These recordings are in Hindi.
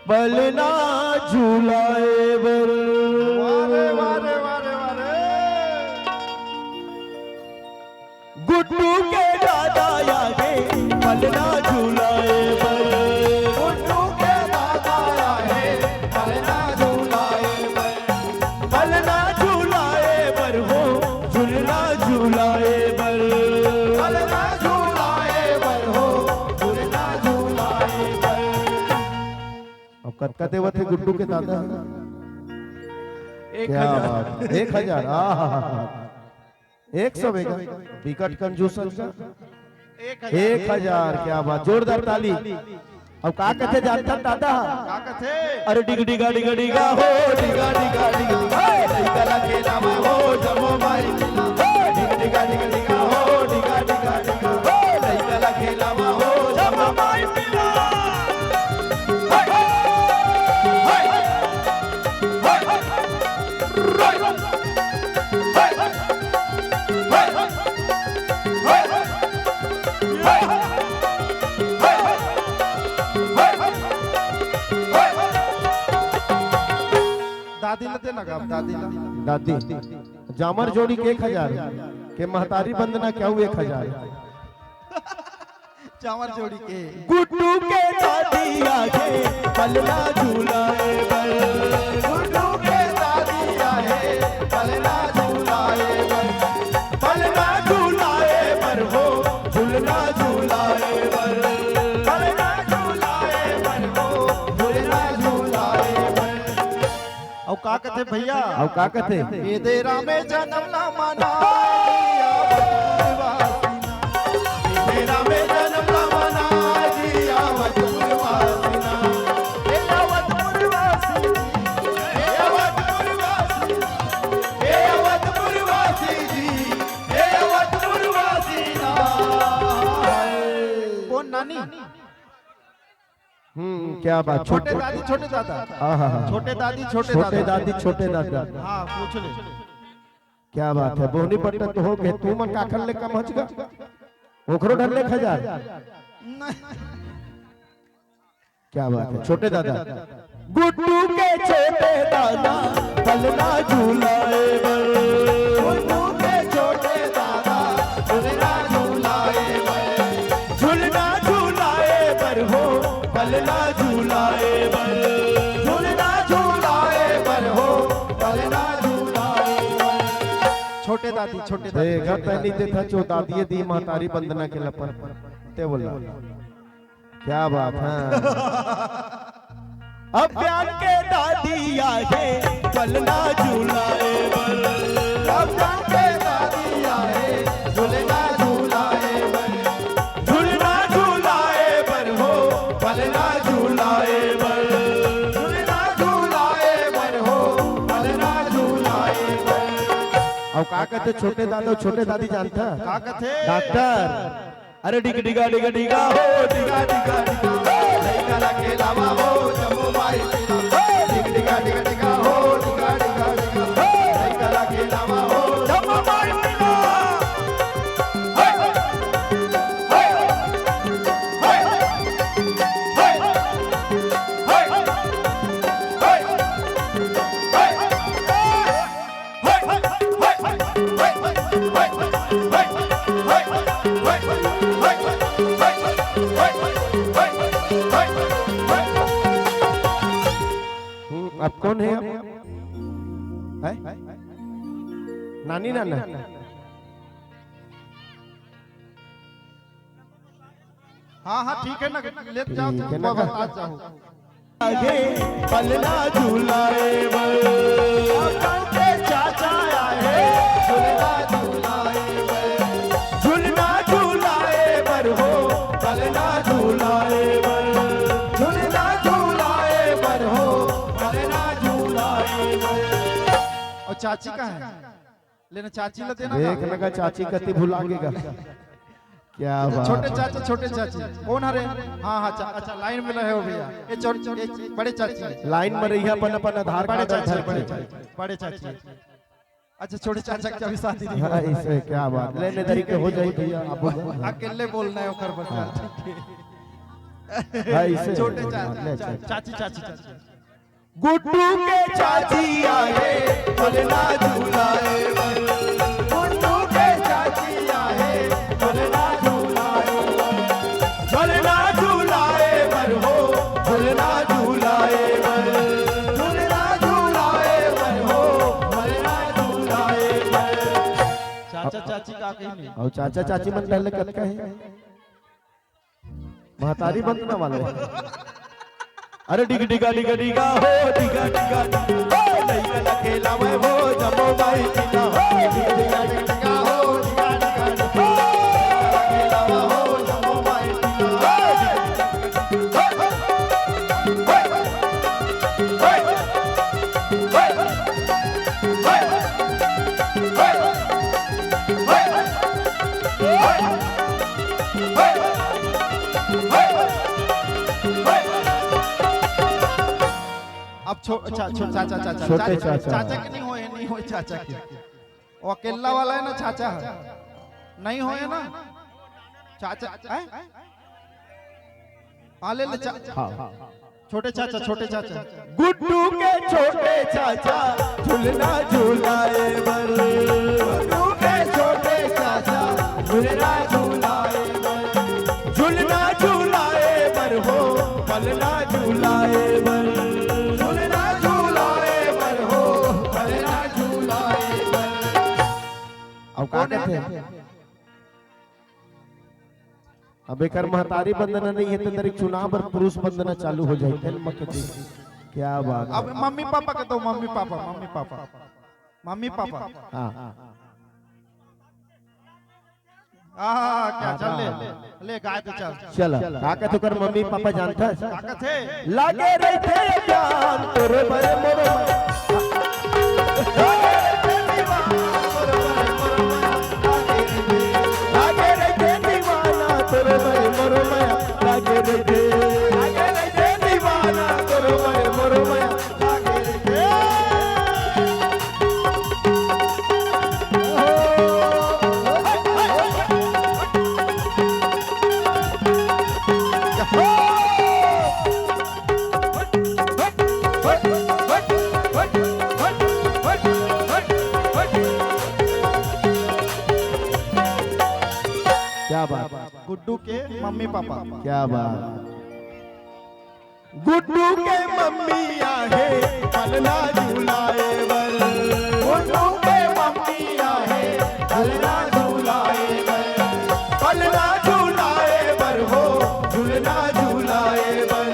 पलना झूलाए बर। वारे वारे वारे वारे गुड्डू के दादा आगे पलना झूलाए बर। गुड्डू के दादा आए पलना झूलाए बर। पलना झूलाए बर हो झूलना झूलाए बर। पलना झूलाए बर हो झूलना झूलाए बर। अब कतका देवत है गुड्डू के दादा? 1000। 1000 100 बेगा विकट कंजूस का 1000। क्या बात, जोरदार ताली। अब का कहते जानता दादा? का कथे अरे डिग डिगा डिगा डिगा हो डिगा डिगा डिगा कला खेला मा हो जमो माई डिग डिगा डिगा डिगा हो डिगा डिगा डिगा कला खेला मा हो जमो माई पिला। दादी लते लगा दादी दादी जामर जोड़ी के 1000 के महतारी बंदना क्या हुए 1000। चावर जोड़ी के गुड्डू के दादी आगे पलना झूलाए बर। गुड्डू के दादी आए पलना झूलाए बर। पलना झूलाए बर हो झूलना झूलाए बर। पलना झूलाए बर हो झूलना झूलाए बर। औ का कथे भैया अब का कहते? ये देरा में जन्म ना मना तेरा में जन्म ना मना जिया वतपुरवासिना। हे अवधपुरवासी हे अवधपुरवासी हे अवधपुरवासी जी हे अवधपुरवासी ना। कौन नानी? क्या बात। छोटे दादी छोटे दादा छोटे दादी छोटे छोटे दादी छोटे दादा। हाँ पूछ ले। क्या बात है, बोहनी पट्टा तो हो गए। तू मन काखर ले कम हचगा ओखरो ढल ले 1000। क्या बात है, छोटे दादा। गुड्डू के छोटे दादा पलना झूलाए बर। गुड्डू के छोटे दादा झूलना झूलाए बर। झूलना झूलाए बर हो पलना झूलाए बर। झूलना झूलाए बर हो पलना झूलाए बर। छोटे दादी छोटे दादी देखा तनी ते था चो दादी दी महतारी बंदना के लपन ते बोला। क्या बात है। अब प्यार के दादी आगे पलना झूलाए बर। अब जान के दादी आए झूलना झूलाए बर। झूलना झूलाए बर हो पलना झूलाए बर। झूलना झूलाए बर हो पलना झूलाए बर। अब का कहते छोटे दादा छोटे दादी जानता? का कथे डॉक्टर। अरे डिग डिगा डिगा डिगा हो डिगा डिगा डिगा कला खेला मा हो जमो माई डिग डिगा डिगा डिगा हो डिगा डिगा डिगा कला खेला मा हो जमो माई पिला। अब कौन है? है? नानी नाना? हाँ हाँ ठीक है ना ले जाओ ठीक है तुम ना। बता जाओ। आगे पलना झूलाए बर। के चाचा आए झूलना झूलाए बर। झूलना झूलाए बर हो पलना झूलाए बर। झूलना झूलाए बर हो पलना झूलाए बर। और चाची का है लेना चाची ला देना देख लगा चाची कति भुलाएगा। क्या बात। छोटे चाची छोटे चाची कौन हरे? हाँ हाँ अच्छा लाइन में रहे हो भैया। ये बड़े चाची लाइन में रही अपन अपन आधार बड़े कार्ड चाची धर के। बड़े चाची अच्छा छोटे चाचा की अभी शादी नहीं हाँ, इससे क्या बात। लेने दरी के हो जाए भैया। आप अकेले बोलना है ओकर बच्चा ठीक है। भाई से छोटे ले, चाची चाची चाची गुड्डू के चाची आए पलना झूलाए बर। गुड्डू के चाची आए पलना झूलाए झूलना झूलाए बर हो झूलना झूलाए बर। झूलना झूलाए बर हो झूलना झूलाए बर। चाचा चाची का कहीं नहीं और चाचा चाची मन पहले कद का है महतारी बनना वाले। अरे डिग डिगा डिगा डिगा हो डिगा डिगा हो नहीं का खेला मैं वो जमो भाई पिला हो डिग डिगा डिगा हो डिगा डिगा हो खेला हो जमो भाई पिला अब चाचा छोटे चाचा चाचा के नहीं होए चाचा के वो अकेला वाला है ना चाचा नहीं होए ना चाचा आले ले छोटे चाचा गुड्डू के छोटे चाचा झूलना झूलाए बर। गुड्डू के छोटे चाचा झूलना झूलाए बर। झूलना झूलाए बर हो पलना झूलाए बर। झूलना झूलाए बर हो झूलना झूलाए बर। अब का कहते अब एक महतारी बंदना नहीं है तो तेरे चुनाव पर पुरुष बंदना चालू हो जाए फिल्म के देख क्या बात। अब मम्मी पापा के दो मम्मी पापा हाँ क्या चल ले गाय तो चल चल का कहते कर मम्मी पापा जानता है का थे लागे रहते जान तोरे बड़े मोरे लागे रहते दीवाना तोरे बड़े मोरो माया लागे रहते दीवाना तोरे बड़े मोरो माया लागे रहते। क्या बात गुड्डू के मम्मी पापा क्या बात। गुड्डू के मम्मी आहे पलना झूलाए बर। गुड्डू के मम्मी आए पलना झूलाए बर। पलना झूलाए बर हो झूलना झूलाए बर।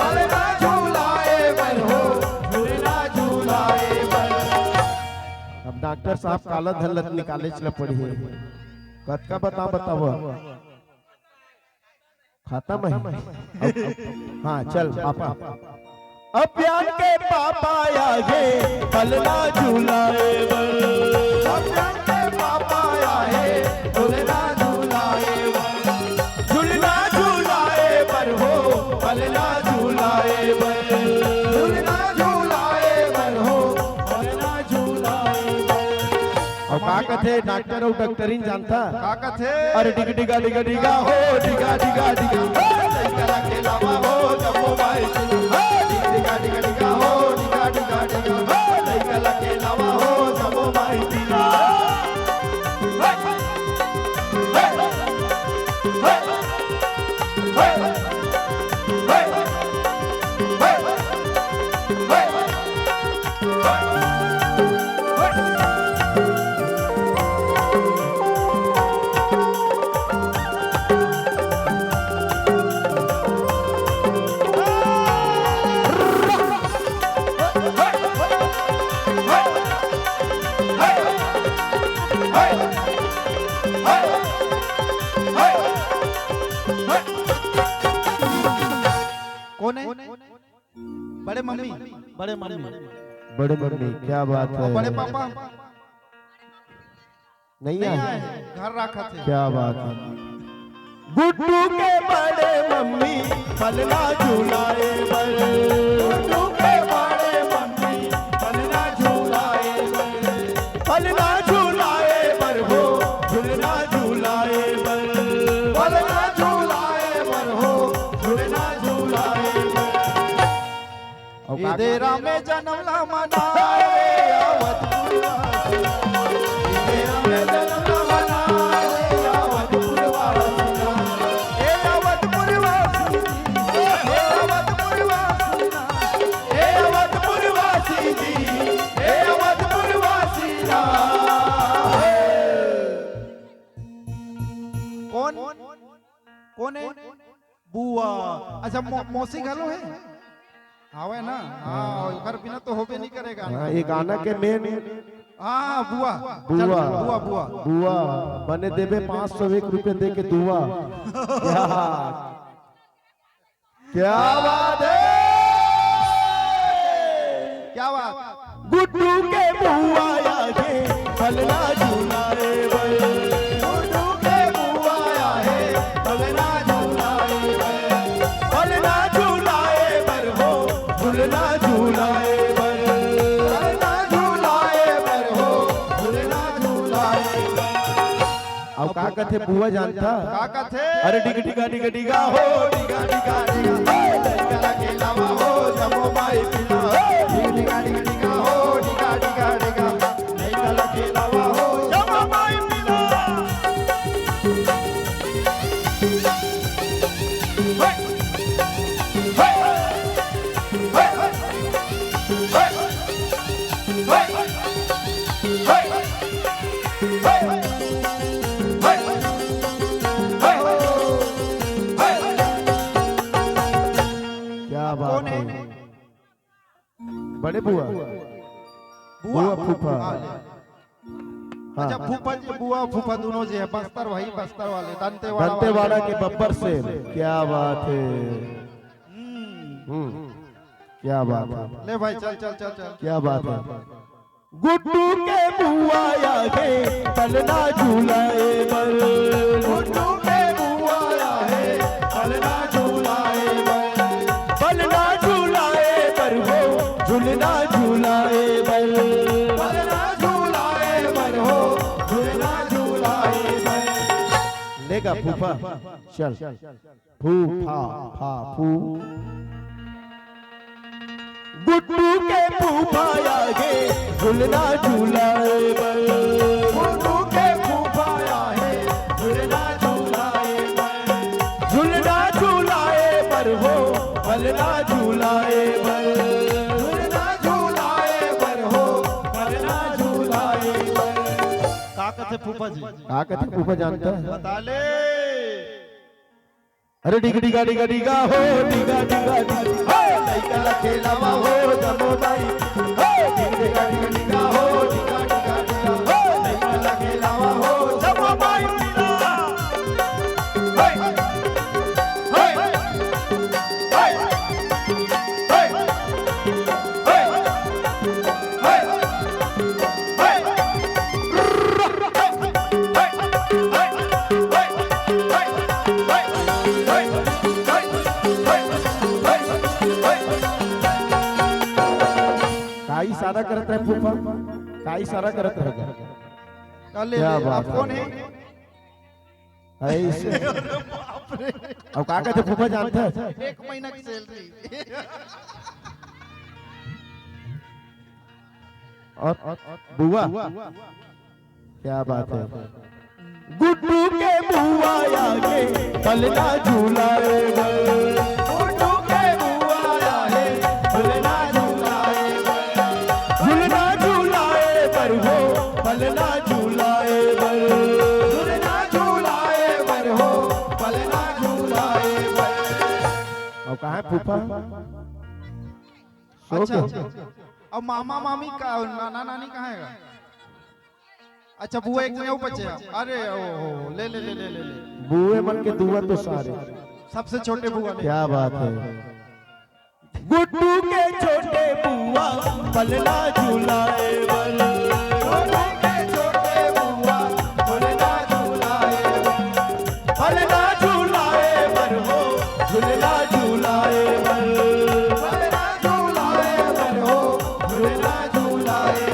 पलना झूलाए बर हो झूलना झूलाए बर। अब डॉक्टर साहब काला धल्लत निकाले चल पड़ी है कद का बताओ खत्म है। हाँ चल पापा अब प्यार के पापा आगे पलना झूलाए बर। अब्यान के पापा आए झूलना झूलाए बर। झूलना झूलाए बर हो पलना झूलाए बर। झूलना झूलाए बर हो झूलना झूलाए बर। और का कथे डॉक्टर और डॉक्टरीन जानता का थे अरे डिग डिगा डिगा डिगा हो डिगा डिगा डिगा लइका खेलावा हो जम्मू भाई डिग डिगा डिगा डिगा हो डिगा डिगा डिगा लइका खेलावा हो जम्मू भाई कौन है बड़े मम्मी बड़े मम्मी क्या बात है। बड़े पापा नहीं आए घर रखा थे क्या बात है। गुड्डू के बड़े मम्मी पलना झूलाए बर। गुड्डू के बड़े मम्मी पलना झूलाए बर। पलना झूलाए बर हो झूलना झूलाए बर। पलना झूलाए बर हो विदेरा में जन्म ला मनाए अवधपुर वासी विदेरा में जन्म ला मनाए अवधपुर वासी हे अवधपुर वासी हे अवधपुर वासी हे अवधपुर वासी जी हे अवधपुर वासी ना कौन है बुआ अच्छा मौसी घालो है आवे ना हाँ घर बिना तो होबे नहीं करेगा हाँ, ये गाना के मेन हाँ बुआ बुआ बुआ बुआ बुआ बने देवे 501 रुपए दे के दुआ क्या बात है क्या बात गुड्डू के बुआ आगे फलना झूलाए बल गुड्डू के बुआ आए फलना झूलाए बल फलना झूलाए बर हो झूलना झूलाए बर झूलना झूलाए पर हो झूलना झूलाए अब का कथे बुआ जानता का कथे अरे डिग डिगा डिग डिगा हो डिगा डिगा डिगा लड़का के लावा हो जमो माई पिला डिग डिगा डिग डिगा हो डिगा डिगा डिगा लड़का के लावा हो जमो माई पिला क्या बात है बड़े बुआ बुआ फूफा अच्छा फूफा जी बुआ फूफा दोनों जी है बस्तर वही बस्तर वाले दंतेवाड़ा के बब्बर से क्या बात है क्या बात है ले भाई चल चल चल चल क्या बात है गुड्डू के बुआ आगे पलना झूलाए बल गुड्डू के बुआ आए पलना झूलाए पलना झूलाए पर हो झूलना झूलाए बल पलना झूलाए पर हो झूलना झूलाए लेगा फूफा चल फूफा फा फू गुड्डू के फूफा आगे झूलना झूलाए बल गुड्डू के फूफा आए झूलना झूलाए झूलना झूलाए पर हो पलना झूलाए बल झूलना झूलाए पर हो पलना झूलाए का कथे फूफा जी का कथे फूफा जानता है बता ले अरे डिग डिगा डिगा डिगा हो डिगा डिगा डिगा लइका ला खेलावा हो जमो माई डिग डिगा डिग डिगा हो डिगा डिगा डिगा लइका ला खेलावा हो जमो माई पिला हाय हाय हाय इशारा करता है फूफा का इशारा करता है क्या बात कौन है ऐसे अब का कहते फूफा जानता है 1 महीना की सैलरी और बुआ क्या बात है गुड्डू के बुआ आगे पलना झूलाए गुड्डू के बुआ आए पलना झूलाए झूलना झूलाए पर हो पलना झूलाए झूलना झूलाए पर हो पलना झूलाए अब कहाँ है फूफा अच्छा अब मामा मामी का नाना नानी कहाँ है अच्छा बुआ एक में बचे अरे ओ ले ले ले ले ले बुए मन के दुआ तो सारे सबसे छोटे बुआ क्या बात है गुड्डू के छोटे बुआ पलना झूलाए गुड्डू के छोटे बुआ पलना झूलाए पलना झूलाए पर हो झूलना झूलाए पलना झूलाए पर हो झूलना झूलाए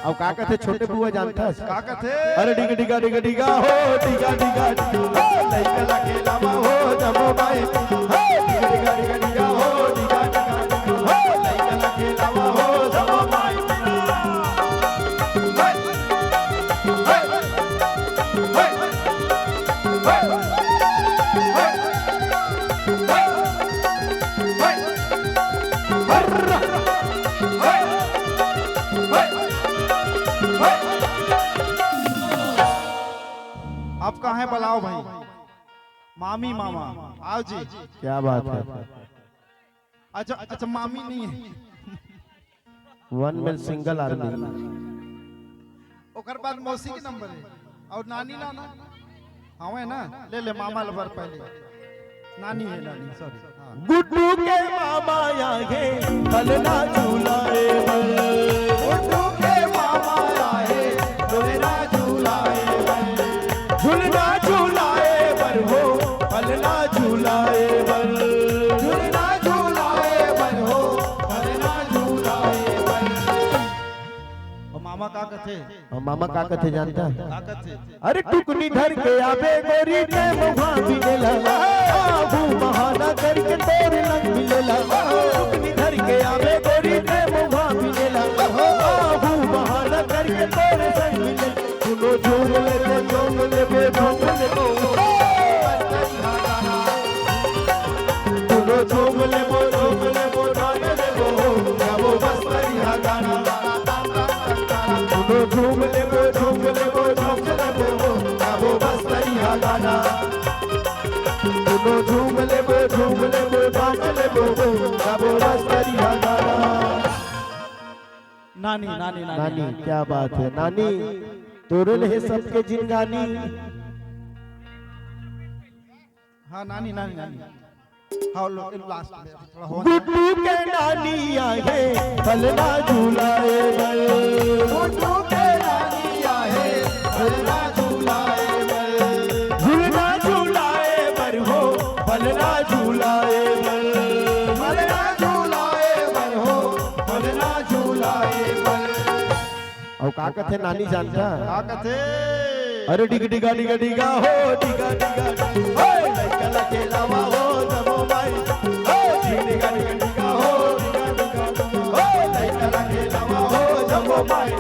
अब का कहते छोटे बुआ जानता है का कहते अरे डिगा डिगा डिगा डिगा हो डिगा डिगा डिगा लइका ला खेलावा हो जमो भाई डिगा डिगा डिगा डिगा हो डिगा डिगा डिगा मामी मामा आओ जी। क्या बात है। अच्छा अच्छा मामी नहीं है। वन में सिंगल आदमी। ओकर बाद मौसी के नंबर है और नानी नाना हाँ है ना। ले ले मामा लबर पहले नानी है नानी सॉरी। गुड्डू के मामा आए फलना झूलाए बल। गुड्डू के मामा आए झूलना झूलाए बल। झूलना झूलाए बर हो फलना झूलाए बल। झूलना झूलाए बल हो फलना झूलाए बल। और मामा का कथे और मामा का कथे जानता है। का कथे अरे टुकनी धर के आवे गोरी ते मुहा मिलेला। आबू बहाना करके तोरे लग मिलेला। टुकनी धर के आवे गोरी ते मुहा मिलेला। आबू बहाना करके तोरे संग मिलेला। सुनो झूम ले बे झूम ले बो। सुनो झूम ले बो नाच ले बो। गावो बस बढ़िया गाना। सुनो झूम ले बो नाच ले बो। गावो बस बढ़िया गाना। सुनो झूम ले बो नाच ले बो। गावो बस बढ़िया गाना। नानी नानी नानी क्या बात है। नानी तोरल है सबके जिंगानी। हाँ नानी नानी नानी हाँ लो लास्ट में थोड़ा हो गुड्डू के नानी आए फलना झूलाए बल। गुड्डू के नानी आए झूलना झूलाए बल। झूलना झूलाए बर हो फलना झूलाए बल। फलना झूलाए बल हो फलना झूलाए बल। और का कथे नानी जानता। का कथे अरे डिग डिगा डिगा डिगा हो डिगा डिगा हो लइका लखेलावा हो जमो भाई। हो डिगा डिगा डिगा हो डिगा डिगा हो लइका लखेलावा हो जमो भाई।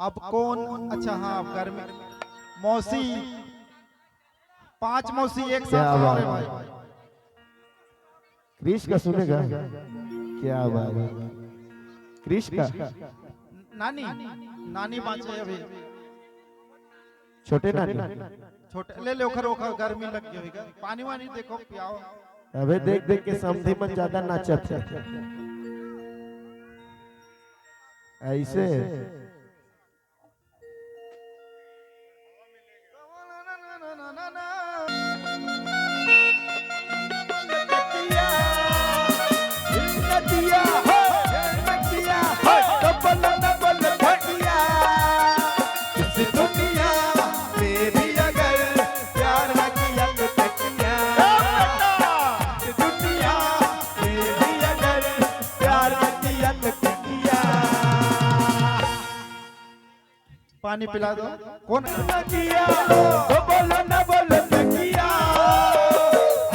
अब कौन अच्छा हाँ अब घर में मौसी 5 मौसी एक क्या साथ बात अरे है। भाई क्रिश का सुनेगा क्या बात है। क्रिश का नानी नानी बाँचे अभी छोटे नानी। छोटे ले ले ओखर ओखर गर्मी लग गई होगा। पानी वानी देखो पियाओ। अबे देख देख के समधी मन ज्यादा नाचत है ऐसे। पानी पिला दो। कौन किया तो बोलो ना बोलो किया।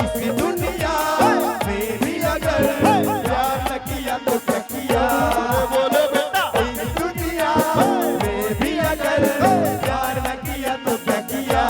इस दुनिया में भी अगर प्यार न किया तो क्या किया। बोलो बेटा इस दुनिया में भी अगर प्यार न किया तो क्या किया।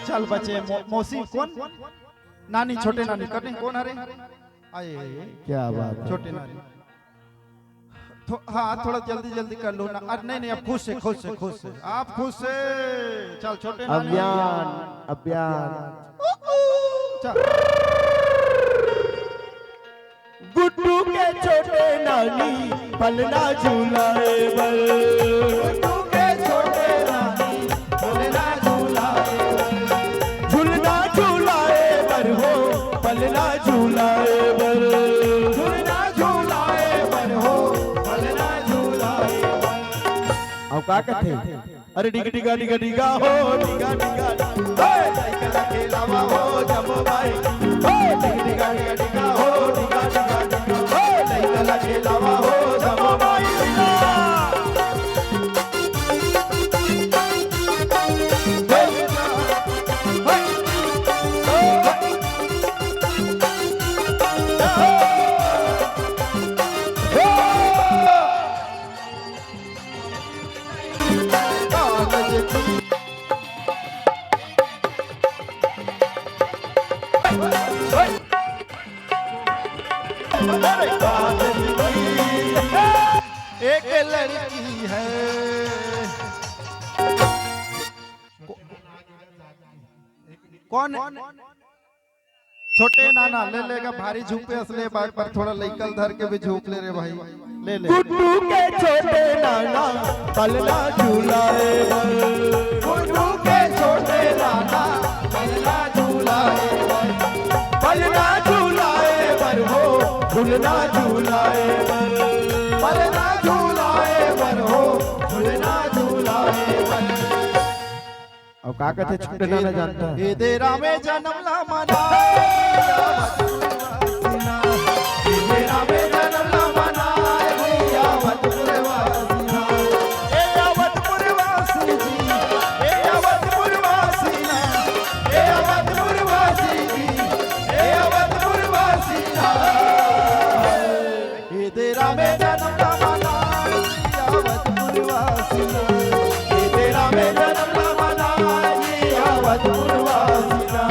चल बचे मौसी कौन नानी छोटे नानी करने कौन अरे आए क्या बात है। छोटे नानी हाँ थोड़ा जल्दी जल्दी कर लो ना। अरे नहीं नहीं अब खुश से खुश से खुश से आप खुश से चल छोटे नानी अभियान अभियान। चल गुड्डू के छोटे नानी पलना झूलाए बल। गुड्डू के छोटे नानी झूलना झूलाए बल। झूलना झूलाए बर हो पलना झूलाए अब का कहते अरे डिगा डिगा डिगा डिगा हो डिगा डिगा लइका खेलावा हो जमो भाई डिगा डिगा डिगा हो डिगा डिगा लइका खेलावा हो जमो भाई एक लड़की है कौन छोटे नाना ले लेगा भारी झूपे असले बाग पर थोड़ा लइकल धर के भी झूप ले रे भाई ले ले गुड्डू के छोटे नाना पलना झूलाए गुड्डू के छोटे नाना पलना झूलाए पलना झूलाए बर हो झूलना झूलाए पलना झूलाए बर हो झूलना झूलाए बर अब का कहते छोटे नाना जानता है ये तेरा में जन्म ला मना तेरा में जन्म ला मना भैया वतपुरवासीना ए वतपुरवासी जी ए वतपुरवासीना ए वतपुरवासी जी ए वतपुरवासीना ये तेरा में जन्म ला मना भैया वतपुरवासीना ये तेरा में जन्म ला मना भैया वतपुरवासीना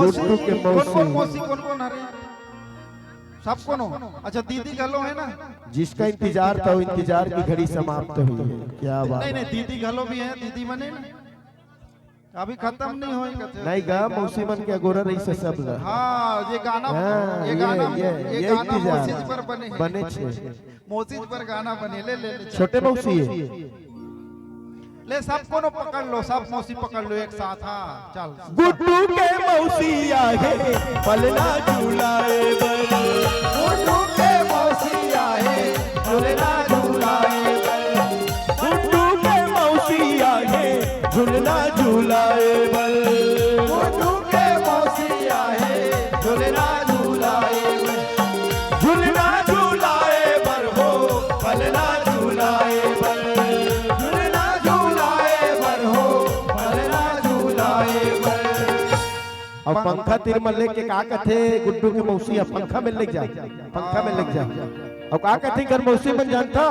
मौसी कौन कौन आ रहे हैं सब कौन हो अच्छा दीदी घलो है ना जिसका इंतजार था वो इंतजार की घड़ी समाप्त हुई है क्या बात नहीं नहीं दीदी घलो भी है दीदी बने ना अभी खत्म नहीं होएगा नहीं गा मौसी मन के अगोरा रही से सब ला हाँ ये गाना हाँ, ये गाना इंतजार मौसीज पर बने बने छे मौसीज पर गाना बने ले ले छोटे मौसी है ले सबको नो पकड़ लो सब मौसी पकड़ लो एक साथ हाँ चल गुड्डू के मौसी आए पलना झूलाए गुड्डू के मौसी आए झूलना झूलाए गुड्डू के मौसी आए झूलना झूलाए गुड्डू के मौसी आए झूलना झूलाए झूलना झूलाए बर हो पलना झूलाए झूलना झूलाए बर हो पलना झूलाए और पंखा तीर में लेके का कहते गुड्डू के मौसी पंखा में लग जा पंखा में लग जा और का कहते कर मौसी बन जानता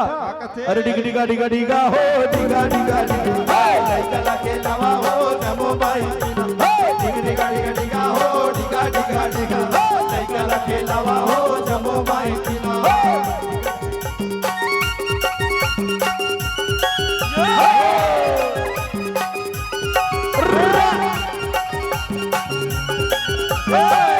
अरे डिगा डिगा डिगा डिगा हो डिगा डिगा डिगा लइका खेलावा हो जमो भाई डिगा डिगा डिगा डिगा हो डिगा डिगा डिगा लइका खेलावा हो जमो भाई Hey!